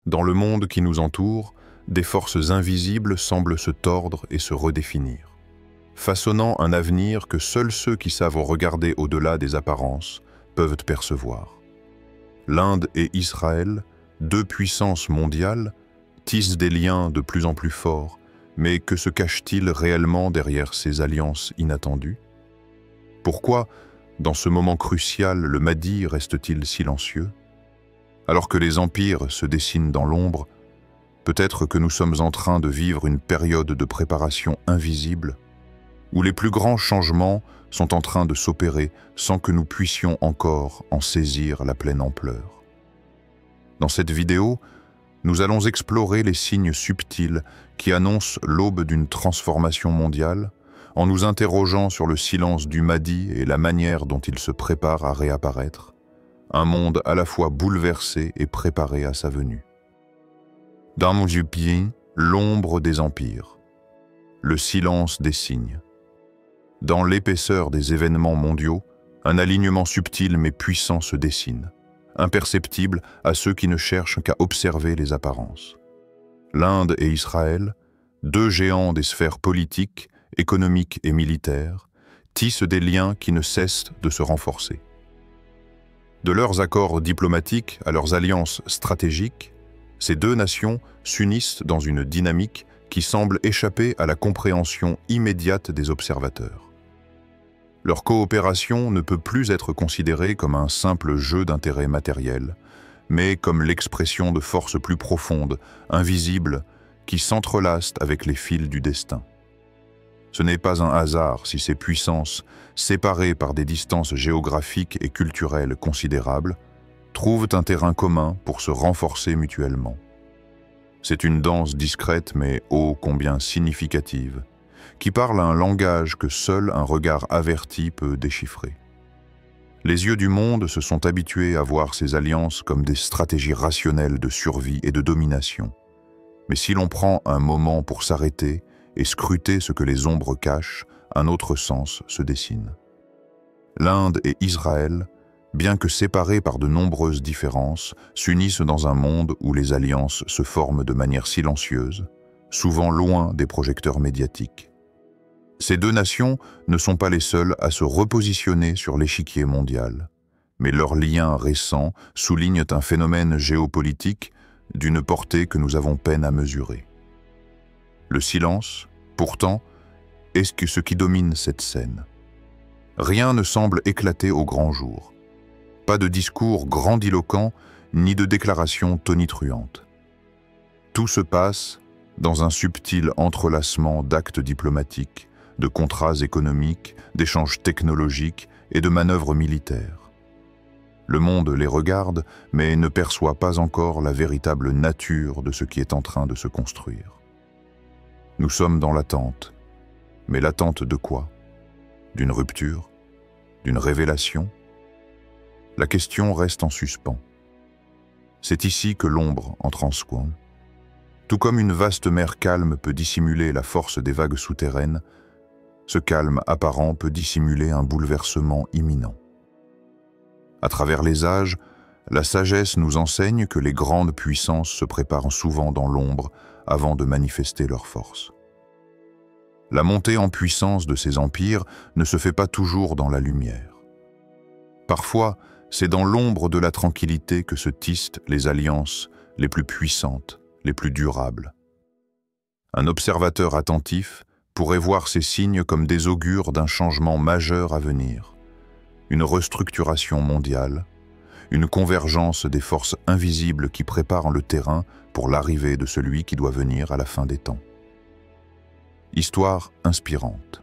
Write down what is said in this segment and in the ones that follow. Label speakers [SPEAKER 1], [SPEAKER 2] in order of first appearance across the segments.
[SPEAKER 1] Dans le monde qui nous entoure, des forces invisibles semblent se tordre et se redéfinir, façonnant un avenir que seuls ceux qui savent regarder au-delà des apparences peuvent percevoir. L'Inde et Israël, deux puissances mondiales, tissent des liens de plus en plus forts, mais que se cache-t-il réellement derrière ces alliances inattendues? Pourquoi, dans ce moment crucial, le Mahdi reste-t-il silencieux? Alors que les empires se dessinent dans l'ombre, peut-être que nous sommes en train de vivre une période de préparation invisible, où les plus grands changements sont en train de s'opérer sans que nous puissions encore en saisir la pleine ampleur. Dans cette vidéo, nous allons explorer les signes subtils qui annoncent l'aube d'une transformation mondiale, en nous interrogeant sur le silence du Mahdi et la manière dont il se prépare à réapparaître, un monde à la fois bouleversé et préparé à sa venue. Dans du pied, l'ombre des empires, le silence des signes. Dans l'épaisseur des événements mondiaux, un alignement subtil mais puissant se dessine, imperceptible à ceux qui ne cherchent qu'à observer les apparences. L'Inde et Israël, deux géants des sphères politiques, économiques et militaires, tissent des liens qui ne cessent de se renforcer. De leurs accords diplomatiques à leurs alliances stratégiques, ces deux nations s'unissent dans une dynamique qui semble échapper à la compréhension immédiate des observateurs. Leur coopération ne peut plus être considérée comme un simple jeu d'intérêt matériel, mais comme l'expression de forces plus profondes, invisibles, qui s'entrelacent avec les fils du destin. Ce n'est pas un hasard si ces puissances, séparées par des distances géographiques et culturelles considérables, trouvent un terrain commun pour se renforcer mutuellement. C'est une danse discrète mais ô combien significative, qui parle un langage que seul un regard averti peut déchiffrer. Les yeux du monde se sont habitués à voir ces alliances comme des stratégies rationnelles de survie et de domination. Mais si l'on prend un moment pour s'arrêter et scruter ce que les ombres cachent, un autre sens se dessine. L'Inde et Israël, bien que séparés par de nombreuses différences, s'unissent dans un monde où les alliances se forment de manière silencieuse, souvent loin des projecteurs médiatiques. Ces deux nations ne sont pas les seules à se repositionner sur l'échiquier mondial, mais leurs liens récents soulignent un phénomène géopolitique d'une portée que nous avons peine à mesurer. Le silence, pourtant, est ce qui domine cette scène. Rien ne semble éclater au grand jour. Pas de discours grandiloquent, ni de déclarations tonitruantes. Tout se passe dans un subtil entrelacement d'actes diplomatiques, de contrats économiques, d'échanges technologiques et de manœuvres militaires. Le monde les regarde, mais ne perçoit pas encore la véritable nature de ce qui est en train de se construire. Nous sommes dans l'attente. Mais l'attente de quoi? D'une rupture? D'une révélation? La question reste en suspens. C'est ici que l'ombre entre en squan. Tout comme une vaste mer calme peut dissimuler la force des vagues souterraines, ce calme apparent peut dissimuler un bouleversement imminent. À travers les âges, la sagesse nous enseigne que les grandes puissances se préparent souvent dans l'ombre avant de manifester leur force. La montée en puissance de ces empires ne se fait pas toujours dans la lumière. Parfois, c'est dans l'ombre de la tranquillité que se tissent les alliances les plus puissantes, les plus durables. Un observateur attentif pourrait voir ces signes comme des augures d'un changement majeur à venir, une restructuration mondiale, une convergence des forces invisibles qui préparent le terrain pour l'arrivée de celui qui doit venir à la fin des temps. Histoire inspirante.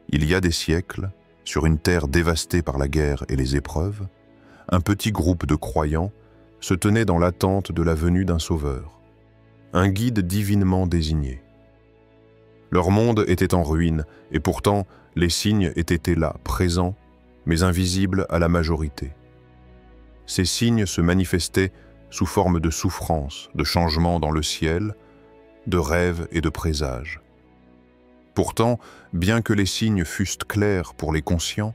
[SPEAKER 1] Il y a des siècles, sur une terre dévastée par la guerre et les épreuves, un petit groupe de croyants se tenait dans l'attente de la venue d'un sauveur, un guide divinement désigné. Leur monde était en ruine, et pourtant les signes étaient là, présents, mais invisibles à la majorité. Ces signes se manifestaient sous forme de souffrance, de changements dans le ciel, de rêves et de présages. Pourtant, bien que les signes fussent clairs pour les conscients,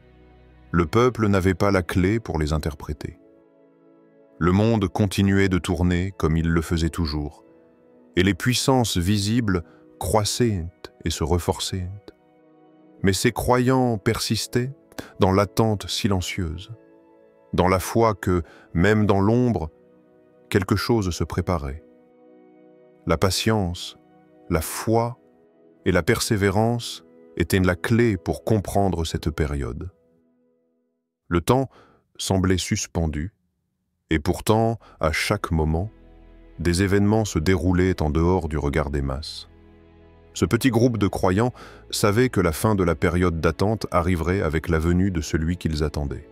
[SPEAKER 1] le peuple n'avait pas la clé pour les interpréter. Le monde continuait de tourner comme il le faisait toujours, et les puissances visibles croissaient et se reforçaient. Mais ces croyants persistaient dans l'attente silencieuse, dans la foi que, même dans l'ombre, quelque chose se préparait. La patience, la foi et la persévérance étaient la clé pour comprendre cette période. Le temps semblait suspendu, et pourtant, à chaque moment, des événements se déroulaient en dehors du regard des masses. Ce petit groupe de croyants savait que la fin de la période d'attente arriverait avec la venue de celui qu'ils attendaient.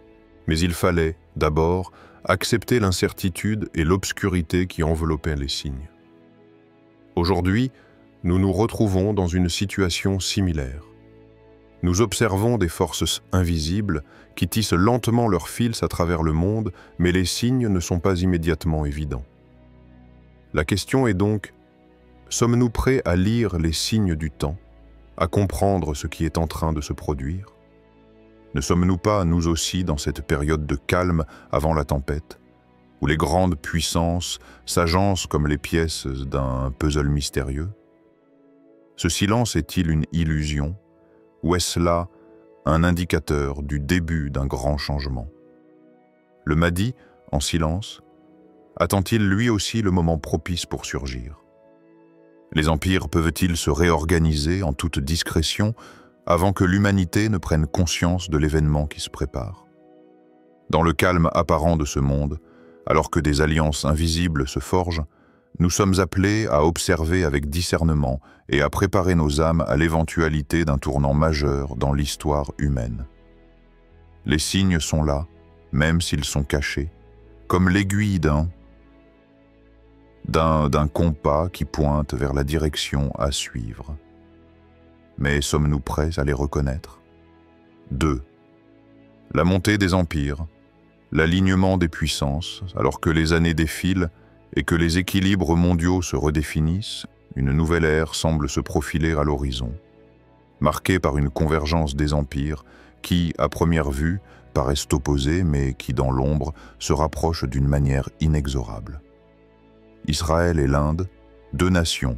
[SPEAKER 1] Mais il fallait, d'abord, accepter l'incertitude et l'obscurité qui enveloppaient les signes. Aujourd'hui, nous nous retrouvons dans une situation similaire. Nous observons des forces invisibles qui tissent lentement leurs fils à travers le monde, mais les signes ne sont pas immédiatement évidents. La question est donc, sommes-nous prêts à lire les signes du temps, à comprendre ce qui est en train de se produire? Ne sommes-nous pas, nous aussi, dans cette période de calme avant la tempête, où les grandes puissances s'agencent comme les pièces d'un puzzle mystérieux? Ce silence est-il une illusion, ou est-ce là un indicateur du début d'un grand changement? Le Mahdi, en silence, attend-il lui aussi le moment propice pour surgir? Les empires peuvent-ils se réorganiser en toute discrétion avant que l'humanité ne prenne conscience de l'événement qui se prépare? Dans le calme apparent de ce monde, alors que des alliances invisibles se forgent, nous sommes appelés à observer avec discernement et à préparer nos âmes à l'éventualité d'un tournant majeur dans l'histoire humaine. Les signes sont là, même s'ils sont cachés, comme l'aiguille d'un compas qui pointe vers la direction à suivre. Mais sommes-nous prêts à les reconnaître? 2. La montée des empires, l'alignement des puissances, alors que les années défilent et que les équilibres mondiaux se redéfinissent, une nouvelle ère semble se profiler à l'horizon, marquée par une convergence des empires qui, à première vue, paraissent opposés, mais qui, dans l'ombre, se rapprochent d'une manière inexorable. Israël et l'Inde, deux nations,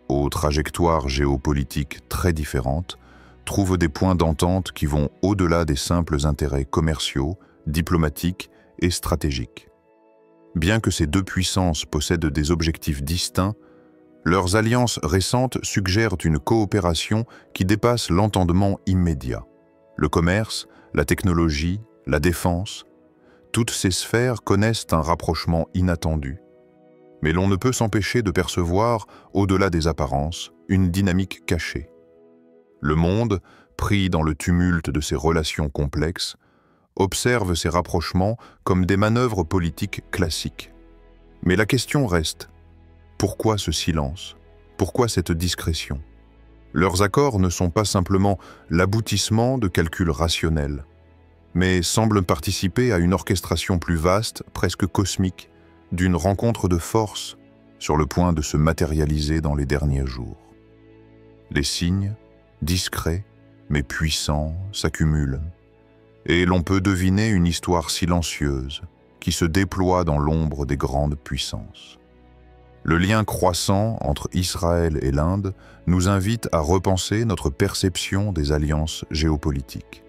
[SPEAKER 1] aux trajectoires géopolitiques très différentes, trouvent des points d'entente qui vont au-delà des simples intérêts commerciaux, diplomatiques et stratégiques. Bien que ces deux puissances possèdent des objectifs distincts, leurs alliances récentes suggèrent une coopération qui dépasse l'entendement immédiat. Le commerce, la technologie, la défense, toutes ces sphères connaissent un rapprochement inattendu. Mais l'on ne peut s'empêcher de percevoir, au-delà des apparences, une dynamique cachée. Le monde, pris dans le tumulte de ces relations complexes, observe ces rapprochements comme des manœuvres politiques classiques. Mais la question reste, pourquoi ce silence? Pourquoi cette discrétion? Leurs accords ne sont pas simplement l'aboutissement de calculs rationnels, mais semblent participer à une orchestration plus vaste, presque cosmique, d'une rencontre de force sur le point de se matérialiser dans les derniers jours. Les signes, discrets mais puissants, s'accumulent, et l'on peut deviner une histoire silencieuse qui se déploie dans l'ombre des grandes puissances. Le lien croissant entre Israël et l'Inde nous invite à repenser notre perception des alliances géopolitiques.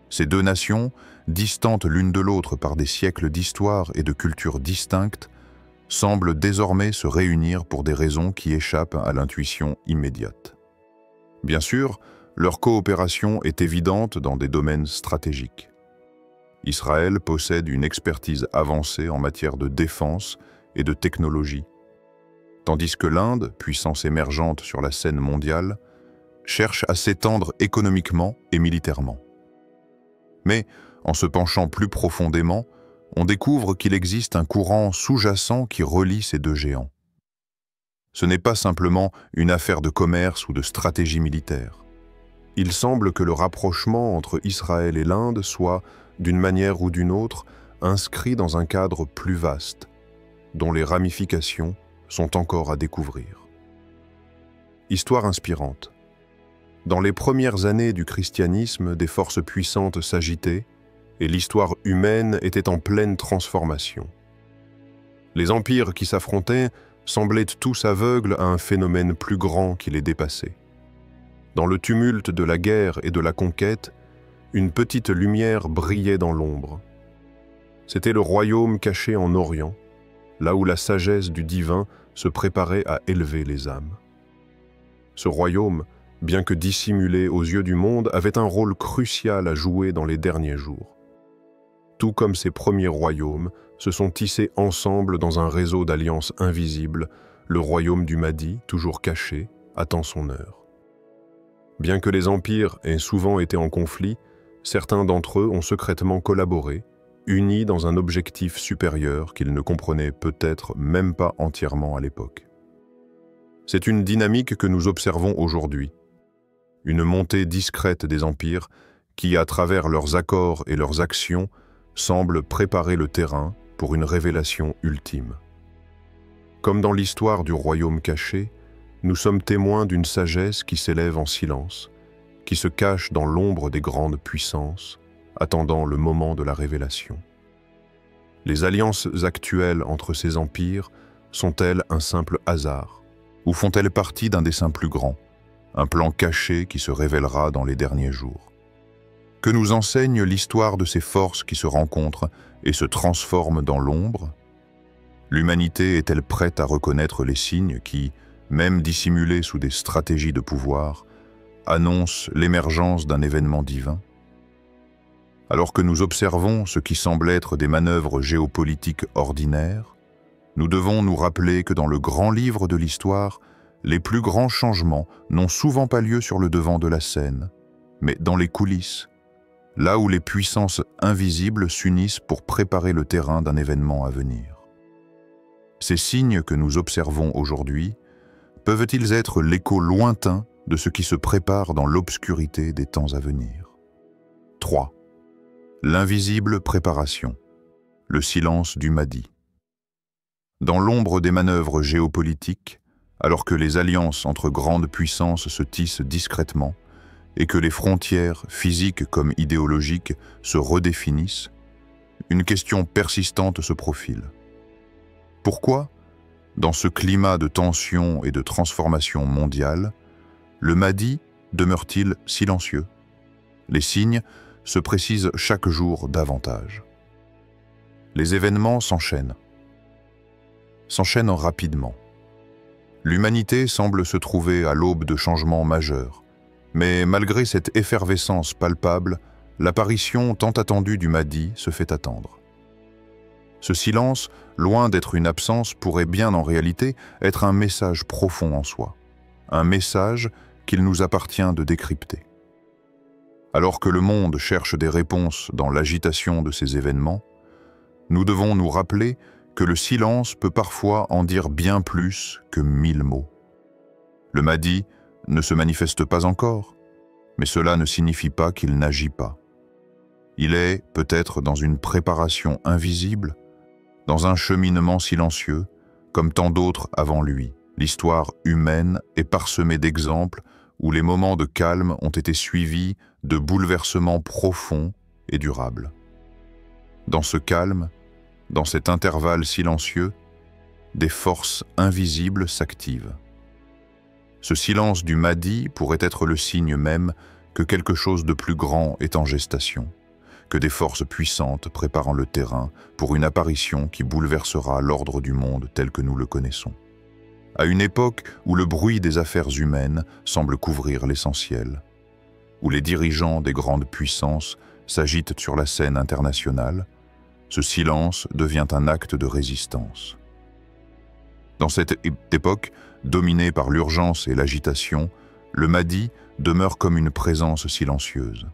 [SPEAKER 1] Ces deux nations, distantes l'une de l'autre par des siècles d'histoire et de cultures distinctes, semblent désormais se réunir pour des raisons qui échappent à l'intuition immédiate. Bien sûr, leur coopération est évidente dans des domaines stratégiques. Israël possède une expertise avancée en matière de défense et de technologie, tandis que l'Inde, puissance émergente sur la scène mondiale, cherche à s'étendre économiquement et militairement. Mais, en se penchant plus profondément, on découvre qu'il existe un courant sous-jacent qui relie ces deux géants. Ce n'est pas simplement une affaire de commerce ou de stratégie militaire. Il semble que le rapprochement entre Israël et l'Inde soit, d'une manière ou d'une autre, inscrit dans un cadre plus vaste, dont les ramifications sont encore à découvrir. Histoire inspirante. Dans les premières années du christianisme, des forces puissantes s'agitaient, et l'histoire humaine était en pleine transformation. Les empires qui s'affrontaient semblaient tous aveugles à un phénomène plus grand qui les dépassait. Dans le tumulte de la guerre et de la conquête, une petite lumière brillait dans l'ombre. C'était le royaume caché en Orient, là où la sagesse du divin se préparait à élever les âmes. Ce royaume, bien que dissimulé aux yeux du monde, avait un rôle crucial à jouer dans les derniers jours. Tout comme ces premiers royaumes, se sont tissés ensemble dans un réseau d'alliances invisibles. Le royaume du Mahdi, toujours caché, attend son heure. Bien que les empires aient souvent été en conflit, certains d'entre eux ont secrètement collaboré, unis dans un objectif supérieur qu'ils ne comprenaient peut-être même pas entièrement à l'époque. C'est une dynamique que nous observons aujourd'hui, une montée discrète des empires qui, à travers leurs accords et leurs actions, semblent préparer le terrain pour une révélation ultime. Comme dans l'histoire du royaume caché, nous sommes témoins d'une sagesse qui s'élève en silence, qui se cache dans l'ombre des grandes puissances, attendant le moment de la révélation. Les alliances actuelles entre ces empires sont-elles un simple hasard, ou font-elles partie d'un dessein plus grand, un plan caché qui se révélera dans les derniers jours? Que nous enseigne l'histoire de ces forces qui se rencontrent et se transforment dans l'ombre? L'humanité est-elle prête à reconnaître les signes qui, même dissimulés sous des stratégies de pouvoir, annoncent l'émergence d'un événement divin? Alors que nous observons ce qui semble être des manœuvres géopolitiques ordinaires, nous devons nous rappeler que dans le grand livre de l'histoire, les plus grands changements n'ont souvent pas lieu sur le devant de la scène, mais dans les coulisses, là où les puissances invisibles s'unissent pour préparer le terrain d'un événement à venir. Ces signes que nous observons aujourd'hui peuvent-ils être l'écho lointain de ce qui se prépare dans l'obscurité des temps à venir? 3. L'invisible préparation, le silence du Mahdi. Dans l'ombre des manœuvres géopolitiques, alors que les alliances entre grandes puissances se tissent discrètement et que les frontières, physiques comme idéologiques, se redéfinissent, une question persistante se profile. Pourquoi, dans ce climat de tension et de transformation mondiale, le Mahdi demeure-t-il silencieux? Les signes se précisent chaque jour davantage. Les événements s'enchaînent rapidement. L'humanité semble se trouver à l'aube de changements majeurs, mais malgré cette effervescence palpable, l'apparition tant attendue du Mahdi se fait attendre. Ce silence, loin d'être une absence, pourrait bien en réalité être un message profond en soi, un message qu'il nous appartient de décrypter. Alors que le monde cherche des réponses dans l'agitation de ces événements, nous devons nous rappeler que le silence peut parfois en dire bien plus que 1000 mots. Le Mahdi ne se manifeste pas encore, mais cela ne signifie pas qu'il n'agit pas. Il est peut-être dans une préparation invisible, dans un cheminement silencieux, comme tant d'autres avant lui. L'histoire humaine est parsemée d'exemples où les moments de calme ont été suivis de bouleversements profonds et durables. Dans ce calme, dans cet intervalle silencieux, des forces invisibles s'activent. Ce silence du Mahdi pourrait être le signe même que quelque chose de plus grand est en gestation, que des forces puissantes préparant le terrain pour une apparition qui bouleversera l'ordre du monde tel que nous le connaissons. À une époque où le bruit des affaires humaines semble couvrir l'essentiel, où les dirigeants des grandes puissances s'agitent sur la scène internationale, ce silence devient un acte de résistance. Dans cette époque, dominée par l'urgence et l'agitation, le Mahdi demeure comme une présence silencieuse.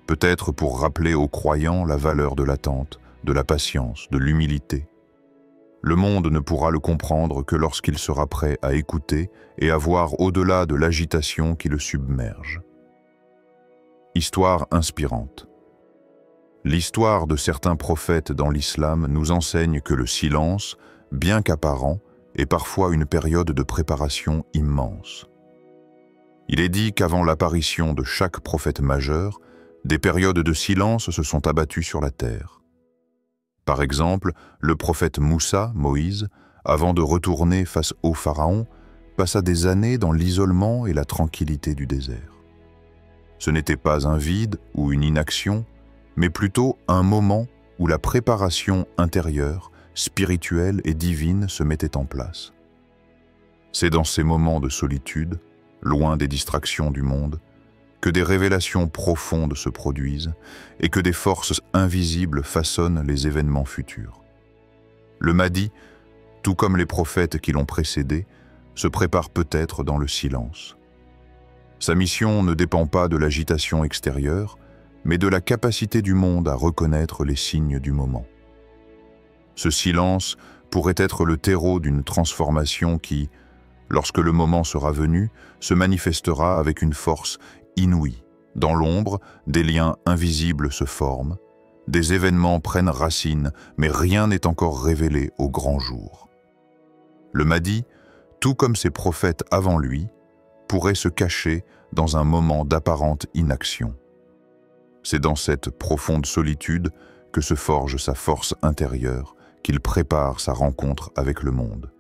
[SPEAKER 1] Peut-être pour rappeler aux croyants la valeur de l'attente, de la patience, de l'humilité. Le monde ne pourra le comprendre que lorsqu'il sera prêt à écouter et à voir au-delà de l'agitation qui le submerge. Histoire inspirante. L'histoire de certains prophètes dans l'islam nous enseigne que le silence, bien qu'apparent, est parfois une période de préparation immense. Il est dit qu'avant l'apparition de chaque prophète majeur, Des périodes de silence se sont abattues sur la terre. Par exemple, le prophète Moussa, Moïse, avant de retourner face au Pharaon, passa des années dans l'isolement et la tranquillité du désert. Ce n'était pas un vide ou une inaction, mais plutôt un moment où la préparation intérieure, spirituelle et divine se mettait en place. C'est dans ces moments de solitude, loin des distractions du monde, que des révélations profondes se produisent et que des forces invisibles façonnent les événements futurs. Le Mahdi, tout comme les prophètes qui l'ont précédé, se prépare peut-être dans le silence. Sa mission ne dépend pas de l'agitation extérieure, mais de la capacité du monde à reconnaître les signes du moment. Ce silence pourrait être le terreau d'une transformation qui, lorsque le moment sera venu, se manifestera avec une force inouïe. Dans l'ombre, des liens invisibles se forment, des événements prennent racine, mais rien n'est encore révélé au grand jour. Le Mahdi, tout comme ses prophètes avant lui, pourrait se cacher dans un moment d'apparente inaction. C'est dans cette profonde solitude que se forge sa force intérieure, qu'il prépare sa rencontre avec le monde.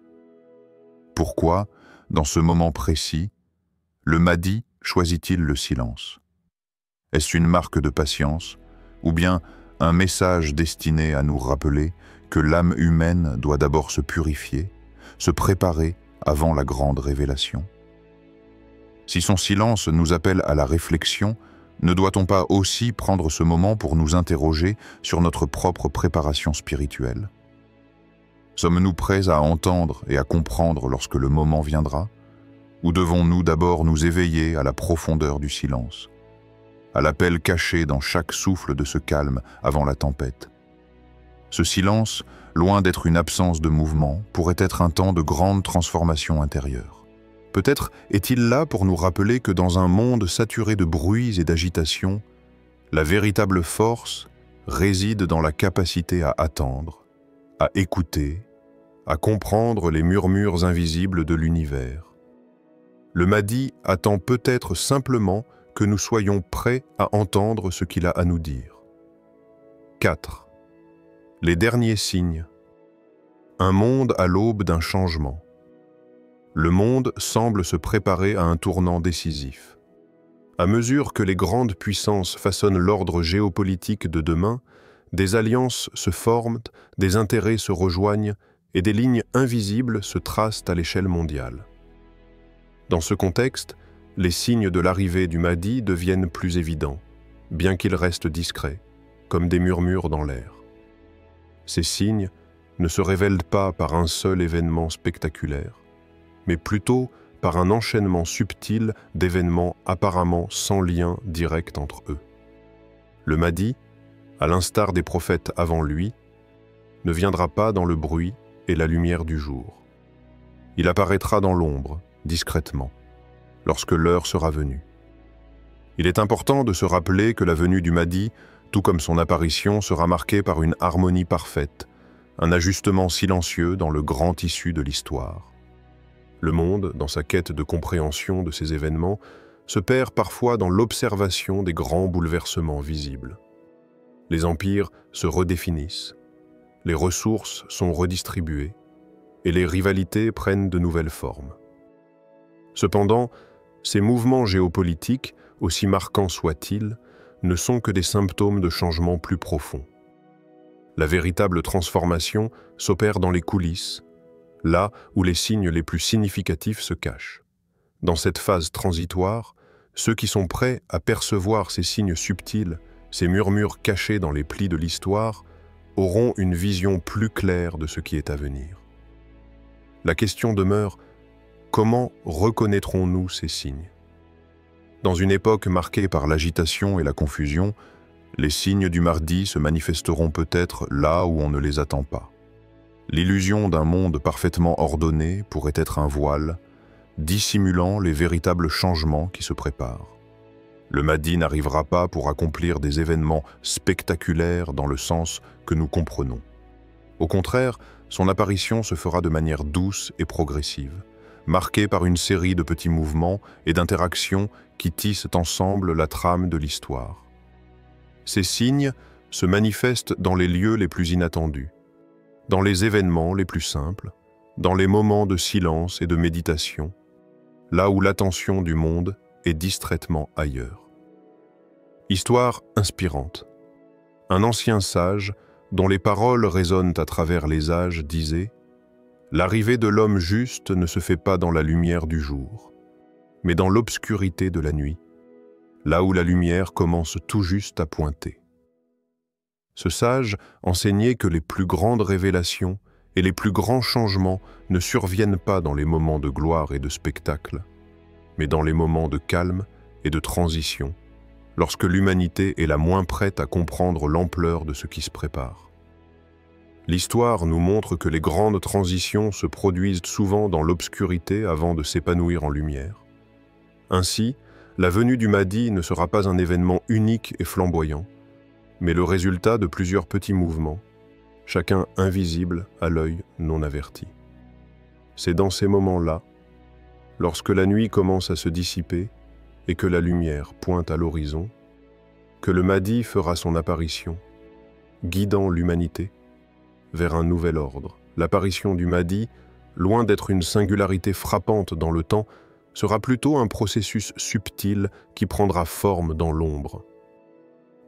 [SPEAKER 1] Pourquoi, dans ce moment précis, le Mahdi choisit-il le silence? Est-ce une marque de patience, ou bien un message destiné à nous rappeler que l'âme humaine doit d'abord se purifier, se préparer avant la grande révélation? Si son silence nous appelle à la réflexion, ne doit-on pas aussi prendre ce moment pour nous interroger sur notre propre préparation spirituelle? Sommes-nous prêts à entendre et à comprendre lorsque le moment viendra? Ou devons-nous d'abord nous éveiller à la profondeur du silence, à l'appel caché dans chaque souffle de ce calme avant la tempête? Ce silence, loin d'être une absence de mouvement, pourrait être un temps de grande transformation intérieure. Peut-être est-il là pour nous rappeler que dans un monde saturé de bruits et d'agitation, la véritable force réside dans la capacité à attendre, à écouter, à comprendre les murmures invisibles de l'univers. Le Mahdi attend peut-être simplement que nous soyons prêts à entendre ce qu'il a à nous dire. 4. Les derniers signes. Un monde à l'aube d'un changement. Le monde semble se préparer à un tournant décisif. À mesure que les grandes puissances façonnent l'ordre géopolitique de demain, des alliances se forment, des intérêts se rejoignent et des lignes invisibles se tracent à l'échelle mondiale. Dans ce contexte, les signes de l'arrivée du Mahdi deviennent plus évidents, bien qu'ils restent discrets, comme des murmures dans l'air. Ces signes ne se révèlent pas par un seul événement spectaculaire, mais plutôt par un enchaînement subtil d'événements apparemment sans lien direct entre eux. Le Mahdi, à l'instar des prophètes avant lui, ne viendra pas dans le bruit et la lumière du jour. Il apparaîtra dans l'ombre, discrètement, lorsque l'heure sera venue. Il est important de se rappeler que la venue du Mahdi, tout comme son apparition, sera marquée par une harmonie parfaite, un ajustement silencieux dans le grand tissu de l'histoire. Le monde, dans sa quête de compréhension de ces événements, se perd parfois dans l'observation des grands bouleversements visibles. Les empires se redéfinissent, les ressources sont redistribuées, et les rivalités prennent de nouvelles formes. Cependant, ces mouvements géopolitiques, aussi marquants soient-ils, ne sont que des symptômes de changements plus profonds. La véritable transformation s'opère dans les coulisses, là où les signes les plus significatifs se cachent. Dans cette phase transitoire, ceux qui sont prêts à percevoir ces signes subtils, ces murmures cachés dans les plis de l'histoire, auront une vision plus claire de ce qui est à venir. La question demeure: comment reconnaîtrons-nous ces signes? Dans une époque marquée par l'agitation et la confusion, les signes du Mahdi se manifesteront peut-être là où on ne les attend pas. L'illusion d'un monde parfaitement ordonné pourrait être un voile, dissimulant les véritables changements qui se préparent. Le Mahdi n'arrivera pas pour accomplir des événements spectaculaires dans le sens que nous comprenons. Au contraire, son apparition se fera de manière douce et progressive, marquée par une série de petits mouvements et d'interactions qui tissent ensemble la trame de l'histoire. Ces signes se manifestent dans les lieux les plus inattendus, dans les événements les plus simples, dans les moments de silence et de méditation, là où l'attention du monde est distraitement ailleurs. Histoire inspirante. Un ancien sage, dont les paroles résonnent à travers les âges, disait « L'arrivée de l'homme juste ne se fait pas dans la lumière du jour, mais dans l'obscurité de la nuit, là où la lumière commence tout juste à pointer. » Ce sage enseignait que les plus grandes révélations et les plus grands changements ne surviennent pas dans les moments de gloire et de spectacle, mais dans les moments de calme et de transition, lorsque l'humanité est la moins prête à comprendre l'ampleur de ce qui se prépare. L'histoire nous montre que les grandes transitions se produisent souvent dans l'obscurité avant de s'épanouir en lumière. Ainsi, la venue du Mahdi ne sera pas un événement unique et flamboyant, mais le résultat de plusieurs petits mouvements, chacun invisible à l'œil non averti. C'est dans ces moments-là, lorsque la nuit commence à se dissiper et que la lumière pointe à l'horizon, que le Mahdi fera son apparition, guidant l'humanité vers un nouvel ordre. L'apparition du Mahdi, loin d'être une singularité frappante dans le temps, sera plutôt un processus subtil qui prendra forme dans l'ombre.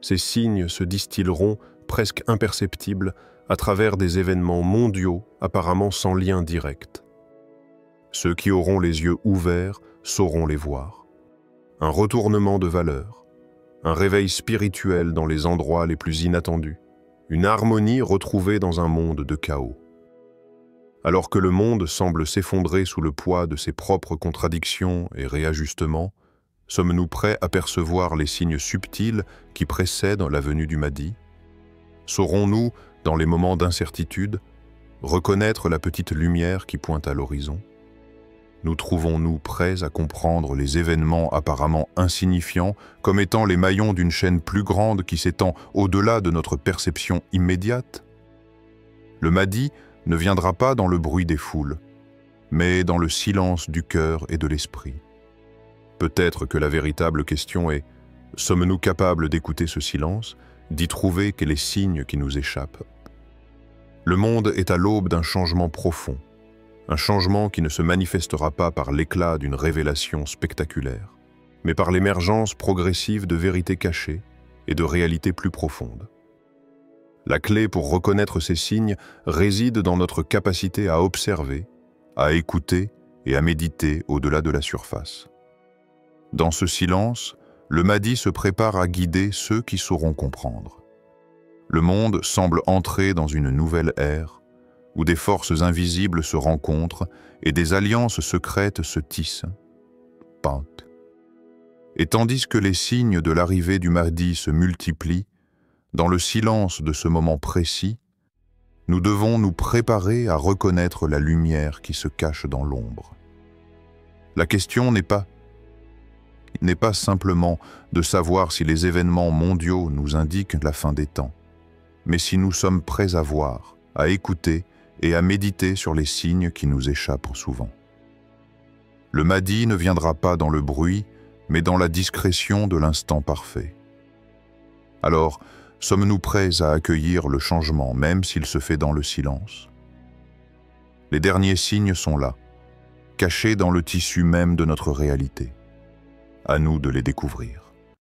[SPEAKER 1] Ces signes se distilleront, presque imperceptibles, à travers des événements mondiaux apparemment sans lien direct. Ceux qui auront les yeux ouverts sauront les voir. Un retournement de valeurs, un réveil spirituel dans les endroits les plus inattendus, une harmonie retrouvée dans un monde de chaos. Alors que le monde semble s'effondrer sous le poids de ses propres contradictions et réajustements, sommes-nous prêts à percevoir les signes subtils qui précèdent la venue du Mahdi? Saurons-nous, dans les moments d'incertitude, reconnaître la petite lumière qui pointe à l'horizon? Nous trouvons-nous prêts à comprendre les événements apparemment insignifiants comme étant les maillons d'une chaîne plus grande qui s'étend au-delà de notre perception immédiate? Le Mahdi ne viendra pas dans le bruit des foules, mais dans le silence du cœur et de l'esprit. Peut-être que la véritable question est, sommes-nous capables d'écouter ce silence, d'y trouver les signes qui nous échappent? Le monde est à l'aube d'un changement profond, un changement qui ne se manifestera pas par l'éclat d'une révélation spectaculaire, mais par l'émergence progressive de vérités cachées et de réalités plus profondes. La clé pour reconnaître ces signes réside dans notre capacité à observer, à écouter et à méditer au-delà de la surface. Dans ce silence, le Mahdi se prépare à guider ceux qui sauront comprendre. Le monde semble entrer dans une nouvelle ère, où des forces invisibles se rencontrent et des alliances secrètes se tissent. Pente. Et tandis que les signes de l'arrivée du Mahdi se multiplient, dans le silence de ce moment précis, nous devons nous préparer à reconnaître la lumière qui se cache dans l'ombre. La question n'est pas simplement de savoir si les événements mondiaux nous indiquent la fin des temps, mais si nous sommes prêts à voir, à écouter et à méditer sur les signes qui nous échappent souvent. Le Mahdi ne viendra pas dans le bruit, mais dans la discrétion de l'instant parfait. Alors, sommes-nous prêts à accueillir le changement, même s'il se fait dans le silence? Les derniers signes sont là, cachés dans le tissu même de notre réalité. À nous de les découvrir.